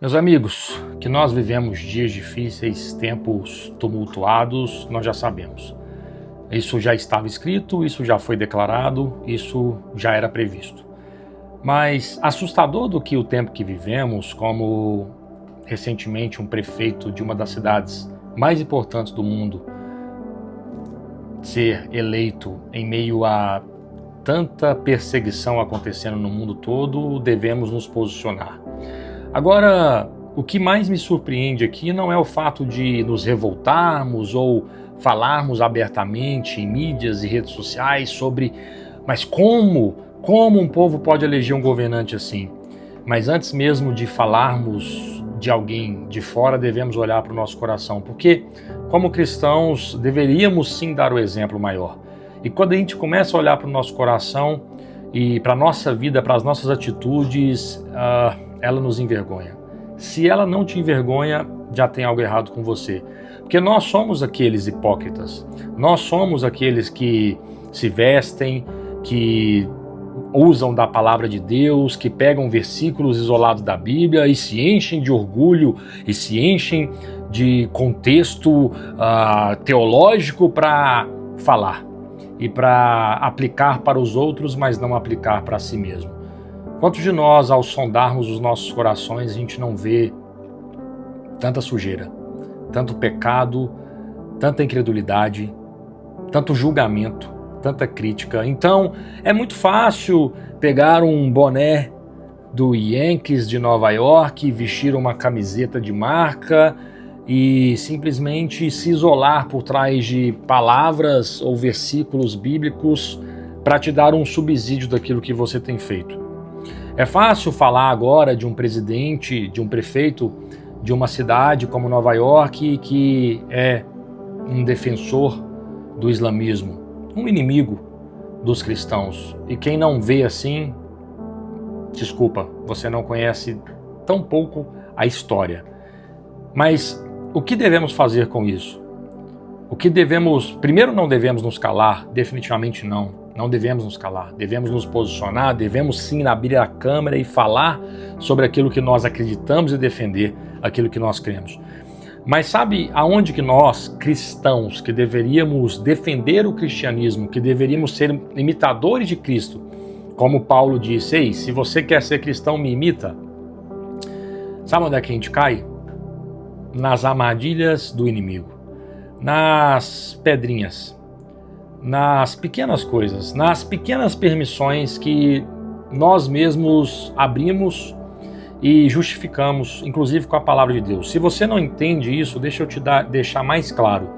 Meus amigos, que nós vivemos dias difíceis, tempos tumultuados, nós já sabemos. Isso já estava escrito, isso já foi declarado, isso já era previsto. Mas assustador do que o tempo que vivemos, como recentemente um prefeito de uma das cidades mais importantes do mundo ser eleito em meio a tanta perseguição acontecendo no mundo todo, devemos nos posicionar. Agora, o que mais me surpreende aqui não é o fato de nos revoltarmos ou falarmos abertamente em mídias e redes sociais sobre mas como um povo pode eleger um governante assim? Mas antes mesmo de falarmos de alguém de fora, devemos olhar para o nosso coração, porque como cristãos deveríamos sim dar o exemplo maior. E quando a gente começa a olhar para o nosso coração e para a nossa vida, para as nossas atitudes, ela nos envergonha. Se ela não te envergonha, já tem algo errado com você. Porque nós somos aqueles hipócritas. Nós somos aqueles que se vestem, que usam da palavra de Deus, que pegam versículos isolados da Bíblia e se enchem de orgulho e se enchem de contexto teológico para falar e para aplicar para os outros, mas não aplicar para si mesmo. Quantos de nós, ao sondarmos os nossos corações, a gente não vê tanta sujeira, tanto pecado, tanta incredulidade, tanto julgamento, tanta crítica? Então, é muito fácil pegar um boné do Yankees de Nova York, vestir uma camiseta de marca e simplesmente se isolar por trás de palavras ou versículos bíblicos para te dar um subsídio daquilo que você tem feito. É fácil falar agora de um presidente, de um prefeito de uma cidade como Nova York que é um defensor do islamismo, um inimigo dos cristãos. E quem não vê assim, desculpa, você não conhece tão pouco a história. Mas o que devemos fazer com isso? Primeiro, não devemos nos calar, definitivamente não. Não devemos nos calar, devemos nos posicionar, devemos sim abrir a câmera e falar sobre aquilo que nós acreditamos e defender aquilo que nós cremos. Mas sabe aonde que nós, cristãos, que deveríamos defender o cristianismo, que deveríamos ser imitadores de Cristo, como Paulo disse, ei, se você quer ser cristão, me imita. Sabe onde é que a gente cai? Nas armadilhas do inimigo, nas pedrinhas, nas pequenas coisas, nas pequenas permissões que nós mesmos abrimos e justificamos, inclusive com a palavra de Deus. Se você não entende isso, deixa eu deixar mais claro.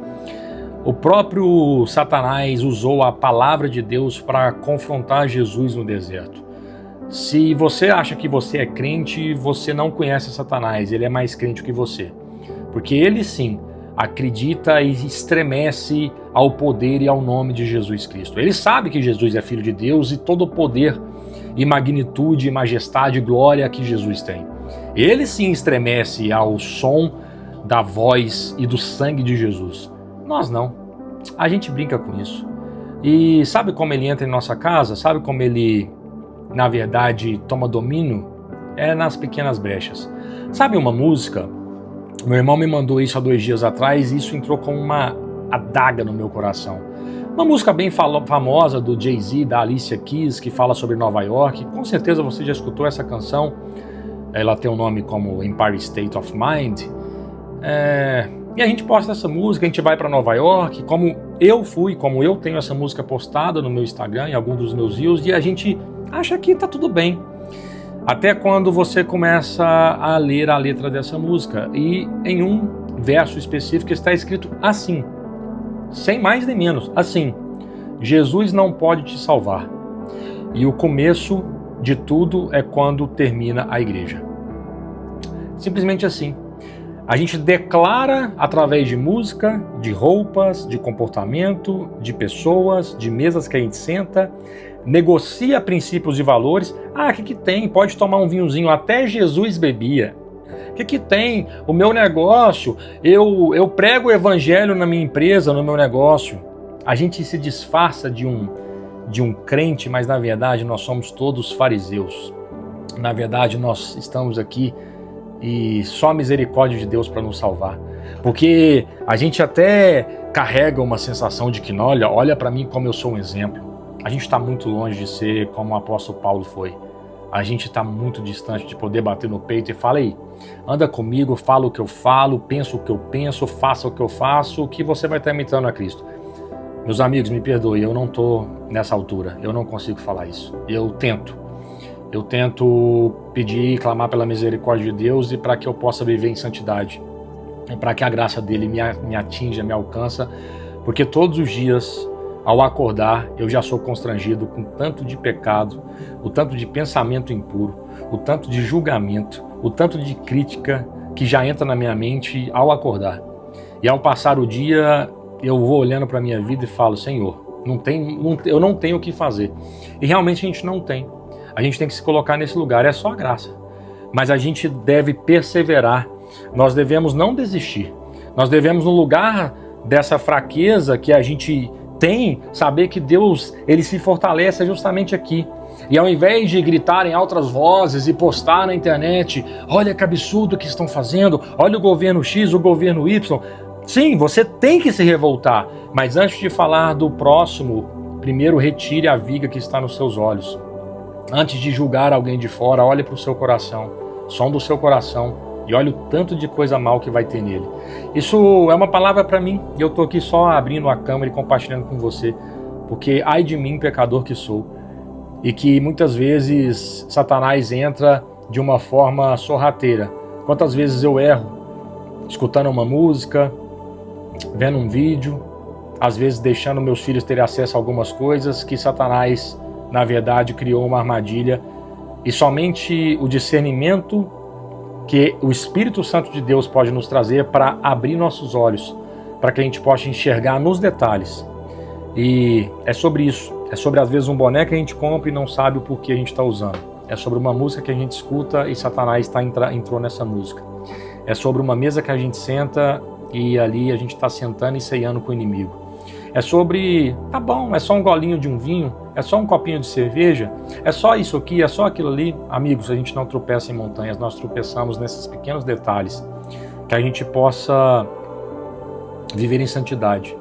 O próprio Satanás usou a palavra de Deus para confrontar Jesus no deserto. Se você acha que você é crente, você não conhece Satanás, ele é mais crente que você. Porque ele sim acredita e estremece ao poder e ao nome de Jesus Cristo. Ele sabe que Jesus é Filho de Deus e todo o poder e magnitude, majestade e glória que Jesus tem. Ele sim estremece ao som da voz e do sangue de Jesus. Nós não. A gente brinca com isso. E sabe como ele entra em nossa casa? Sabe como ele, na verdade, toma domínio? É nas pequenas brechas. Sabe uma música? Meu irmão me mandou isso há 2 dias atrás e isso entrou como uma adaga no meu coração. Uma música bem famosa do Jay-Z, da Alicia Keys, que fala sobre Nova York. Com certeza você já escutou essa canção. Ela tem um nome como Empire State of Mind. E a gente posta essa música, a gente vai para Nova York, como eu tenho essa música postada no meu Instagram, em algum dos meus reels, e a gente acha que tá tudo bem. Até quando você começa a ler a letra dessa música. E em um verso específico está escrito assim, sem mais nem menos, assim: Jesus não pode te salvar. E o começo de tudo é quando termina a igreja. Simplesmente assim. A gente declara através de música, de roupas, de comportamento, de pessoas, de mesas que a gente senta, negocia princípios e valores. O que tem? Pode tomar um vinhozinho, até Jesus bebia. O que tem? O meu negócio, eu prego o evangelho na minha empresa, no meu negócio. A gente se disfarça de um crente, mas na verdade nós somos todos fariseus. Na verdade nós estamos aqui e só a misericórdia de Deus para nos salvar. Porque a gente até carrega uma sensação de que, olha para mim como eu sou um exemplo. A gente está muito longe de ser como o apóstolo Paulo foi. A gente está muito distante de poder bater no peito e falar, aí, anda comigo, fala o que eu falo, pensa o que eu penso, faça o que eu faço, que você vai estar imitando a Cristo. Meus amigos, me perdoem, eu não estou nessa altura, eu não consigo falar isso. Eu tento pedir e clamar pela misericórdia de Deus e para que eu possa viver em santidade, e para que a graça dele me atinja, me alcança, porque todos os dias, ao acordar, eu já sou constrangido com o tanto de pecado, o tanto de pensamento impuro, o tanto de julgamento, o tanto de crítica que já entra na minha mente ao acordar. E ao passar o dia, eu vou olhando para a minha vida e falo, Senhor, eu não tenho o que fazer. E realmente a gente não tem. A gente tem que se colocar nesse lugar, é só a graça. Mas a gente deve perseverar, nós devemos não desistir. Nós devemos, no lugar dessa fraqueza que a gente tem, saber que Deus, ele se fortalece justamente aqui. E ao invés de gritar em altas vozes e postar na internet, olha que absurdo que estão fazendo, olha o governo X, o governo Y. Sim, você tem que se revoltar, mas antes de falar do próximo, primeiro retire a viga que está nos seus olhos. Antes de julgar alguém de fora, olhe para o seu coração, sonda o seu coração e olhe o tanto de coisa mal que vai ter nele. Isso é uma palavra para mim e eu estou aqui só abrindo a câmera e compartilhando com você, porque ai de mim, pecador que sou, e que muitas vezes Satanás entra de uma forma sorrateira. Quantas vezes eu erro, escutando uma música, vendo um vídeo, às vezes deixando meus filhos terem acesso a algumas coisas que Satanás, na verdade, criou uma armadilha, e somente o discernimento que o Espírito Santo de Deus pode nos trazer para abrir nossos olhos, para que a gente possa enxergar nos detalhes. E é sobre isso, é sobre às vezes um boné que a gente compra e não sabe o porquê a gente está usando. É sobre uma música que a gente escuta e Satanás entrou nessa música. É sobre uma mesa que a gente senta e ali a gente está sentando e ceiando com o inimigo. É sobre, tá bom, é só um golinho de um vinho, é só um copinho de cerveja, é só isso aqui, é só aquilo ali. Amigos, a gente não tropeça em montanhas, nós tropeçamos nesses pequenos detalhes, que a gente possa viver em santidade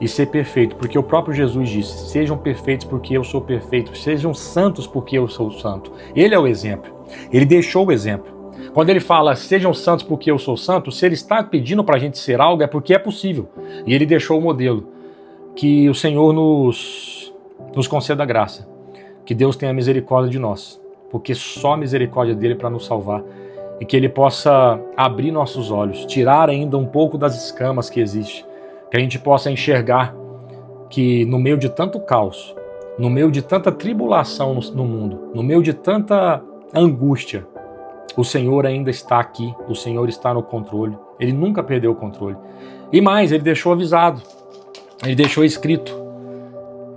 e ser perfeito, porque o próprio Jesus disse, sejam perfeitos porque eu sou perfeito, sejam santos porque eu sou santo. Ele é o exemplo, ele deixou o exemplo. Quando ele fala, sejam santos porque eu sou santo, se ele está pedindo para a gente ser algo, é porque é possível. E ele deixou o modelo. Que o Senhor nos conceda a graça, que Deus tenha misericórdia de nós, porque só a misericórdia dele para nos salvar, e que ele possa abrir nossos olhos, tirar ainda um pouco das escamas que existem, que a gente possa enxergar que no meio de tanto caos, no meio de tanta tribulação no mundo, no meio de tanta angústia, o Senhor ainda está aqui, o Senhor está no controle, ele nunca perdeu o controle. E mais, ele deixou avisado, ele deixou escrito,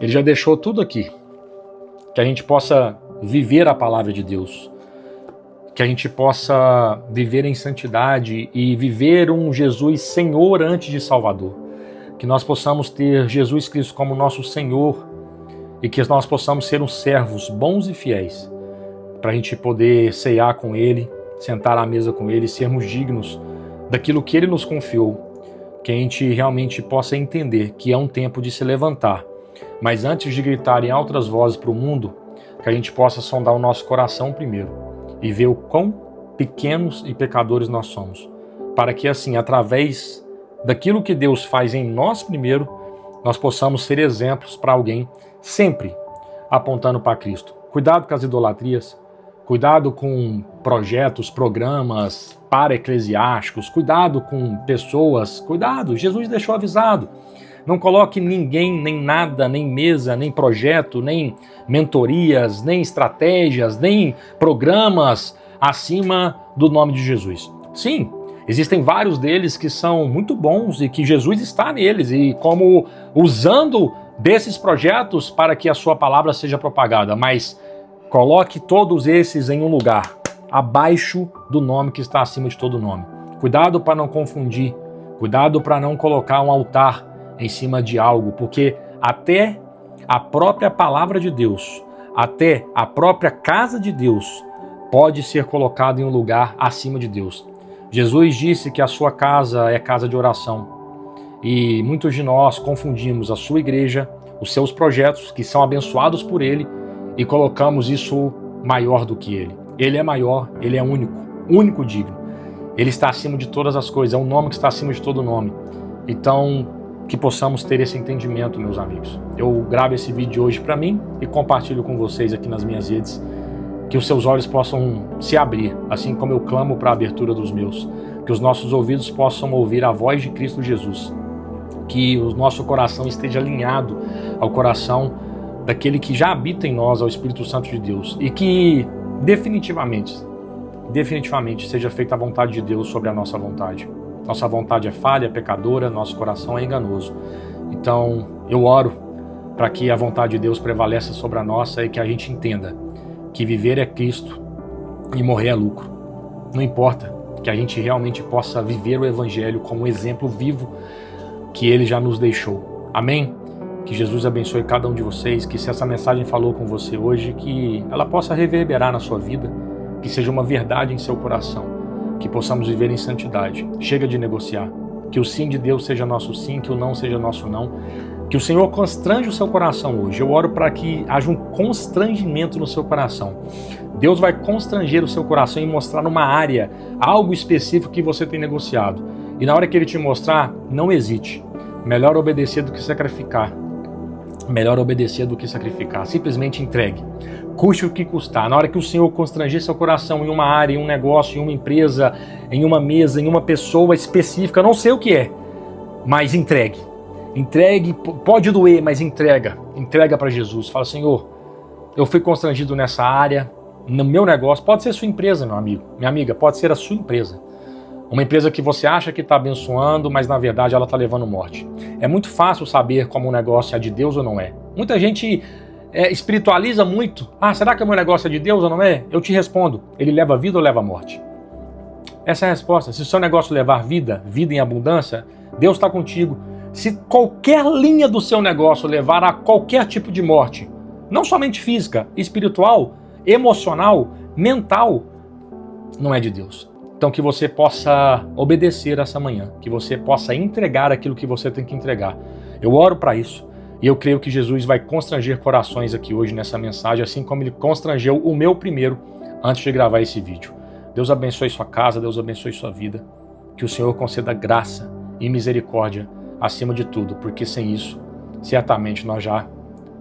ele já deixou tudo aqui, que a gente possa viver a palavra de Deus, que a gente possa viver em santidade e viver um Jesus Senhor antes de Salvador, que nós possamos ter Jesus Cristo como nosso Senhor e que nós possamos ser uns servos bons e fiéis, para a gente poder ceiar com Ele, sentar à mesa com Ele, sermos dignos daquilo que Ele nos confiou, que a gente realmente possa entender que é um tempo de se levantar, mas antes de gritar em altas vozes para o mundo, que a gente possa sondar o nosso coração primeiro e ver o quão pequenos e pecadores nós somos, para que assim, através daquilo que Deus faz em nós primeiro, nós possamos ser exemplos para alguém, sempre apontando para Cristo. Cuidado com as idolatrias, cuidado com projetos, programas para-eclesiásticos, cuidado com pessoas, cuidado, Jesus deixou avisado. Não coloque ninguém, nem nada, nem mesa, nem projeto, nem mentorias, nem estratégias, nem programas acima do nome de Jesus. Sim, existem vários deles que são muito bons e que Jesus está neles e como usando desses projetos para que a sua palavra seja propagada, mas coloque todos esses em um lugar, abaixo do nome que está acima de todo nome. Cuidado para não confundir, cuidado para não colocar um altar em cima de algo, porque até a própria palavra de Deus, até a própria casa de Deus pode ser colocado em um lugar acima de Deus. Jesus disse que a sua casa é casa de oração. E muitos de nós confundimos a sua igreja, os seus projetos, que são abençoados por Ele, e colocamos isso maior do que Ele. Ele é maior, Ele é único digno. Ele está acima de todas as coisas, é um nome que está acima de todo nome. Então, que possamos ter esse entendimento, meus amigos. Eu gravo esse vídeo hoje para mim e compartilho com vocês aqui nas minhas redes, que os seus olhos possam se abrir, assim como eu clamo para a abertura dos meus, que os nossos ouvidos possam ouvir a voz de Cristo Jesus, que o nosso coração esteja alinhado ao coração daquele que já habita em nós, ao Espírito Santo de Deus, e que definitivamente seja feita a vontade de Deus sobre a nossa vontade. Nossa vontade é falha, é pecadora, nosso coração é enganoso. Então, eu oro para que a vontade de Deus prevaleça sobre a nossa e que a gente entenda que viver é Cristo e morrer é lucro. Não importa, que a gente realmente possa viver o Evangelho como um exemplo vivo que Ele já nos deixou. Amém? Que Jesus abençoe cada um de vocês, que se essa mensagem falou com você hoje, que ela possa reverberar na sua vida, que seja uma verdade em seu coração, que possamos viver em santidade. Chega de negociar. Que o sim de Deus seja nosso sim, que o não seja nosso não. Que o Senhor constrange o seu coração hoje. Eu oro para que haja um constrangimento no seu coração. Deus vai constranger o seu coração e mostrar numa área, algo específico que você tem negociado. E na hora que Ele te mostrar, não hesite. Melhor obedecer do que sacrificar. Melhor obedecer do que sacrificar. Simplesmente entregue. Custe o que custar. Na hora que o Senhor constranger seu coração em uma área, em um negócio, em uma empresa, em uma mesa, em uma pessoa específica, não sei o que é, mas entregue. Entregue, pode doer, mas entrega. Entrega para Jesus. Fala, Senhor, eu fui constrangido nessa área, no meu negócio. Pode ser sua empresa, meu amigo. Minha amiga, pode ser a sua empresa. Uma empresa que você acha que está abençoando, mas na verdade ela está levando morte. É muito fácil saber como um negócio é de Deus ou não é. Muita gente espiritualiza muito. Ah, será que o meu negócio é de Deus ou não é? Eu te respondo, ele leva vida ou leva morte? Essa é a resposta. Se o seu negócio levar vida, vida em abundância, Deus está contigo. Se qualquer linha do seu negócio levar a qualquer tipo de morte, não somente física, espiritual, emocional, mental, não é de Deus. Então que você possa obedecer essa manhã, que você possa entregar aquilo que você tem que entregar. Eu oro para isso. E eu creio que Jesus vai constranger corações aqui hoje nessa mensagem, assim como Ele constrangeu o meu primeiro antes de gravar esse vídeo. Deus abençoe sua casa, Deus abençoe sua vida. Que o Senhor conceda graça e misericórdia acima de tudo, porque sem isso, certamente nós já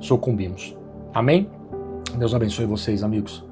sucumbimos. Amém? Deus abençoe vocês, amigos.